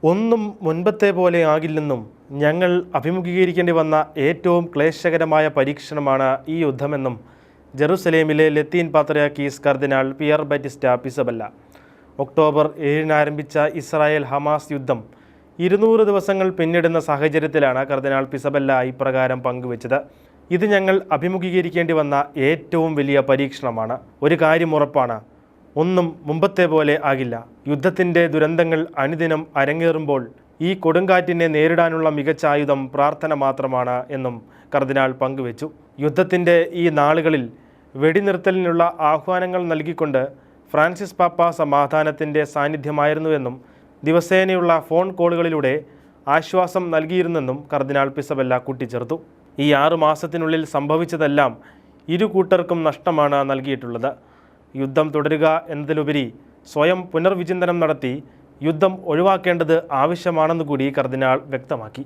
ഒന്നും മുൻപത്തെ പോലെ ആകില്ലെന്നും ഞങ്ങൾ അഭിമുഖീകരിക്കേണ്ടി വന്ന ഏറ്റവും ക്ലേശകരമായ പരീക്ഷണമാണ് ഈ യുദ്ധമെന്നും ജെറുസലേമിലെ ലത്തീൻ പാത്രിയാർക്കീസ് കർദിനാൾ പിയർ ബാറ്റിസ്റ്റ പിസബല്ല. ഒക്ടോബർ 7 ആരംഭിച്ച ഇസ്രായേൽ ഹമാസ് യുദ്ധം 200 ദിവസങ്ങൾ പിന്നിടുന്ന സാഹചര്യത്തിലാണ് കർദിനാൾ പിസബല്ല ഇപ്രകാരം പങ്കുവച്ചത്. ഇത് ഞങ്ങൾ അഭിമുഖീകരിക്കേണ്ടി വന്ന ഏറ്റവും വലിയ പരീക്ഷണമാണ്. ഒരു കാര്യം ഉറപ്പാണ്, ഒന്നും മുമ്പത്തെ പോലെ ആകില്ല. യുദ്ധത്തിൻ്റെ ദുരന്തങ്ങൾ അനുദിനം അരങ്ങേറുമ്പോൾ ഈ കൊടുങ്കാറ്റിനെ നേരിടാനുള്ള മികച്ച ആയുധം പ്രാർത്ഥന മാത്രമാണ് എന്നും കർദിനാൾ പങ്കുവച്ചു. യുദ്ധത്തിൻ്റെ ഈ നാളുകളിൽ വെടിനിർത്തലിനുള്ള ആഹ്വാനങ്ങൾ നൽകിക്കൊണ്ട് ഫ്രാൻസിസ് പാപ്പ സമാധാനത്തിൻ്റെ സാന്നിധ്യമായിരുന്നുവെന്നും ദിവസേനയുള്ള ഫോൺ കോളുകളിലൂടെ ആശ്വാസം നൽകിയിരുന്നെന്നും കർദിനാൾ പിസബല്ല കൂട്ടിച്ചേർത്തു. ഈ 6 മാസത്തിനുള്ളിൽ സംഭവിച്ചതെല്ലാം ഇരു കൂട്ടർക്കും നഷ്ടമാണ് നൽകിയിട്ടുള്ളത്. യുദ്ധം തുടരുക എന്നതിലുപരി സ്വയം പുനർവിചിന്തനം നടത്തി യുദ്ധം ഒഴിവാക്കേണ്ടത് ആവശ്യമാണെന്നുകൂടി കർദിനാൾ വ്യക്തമാക്കി.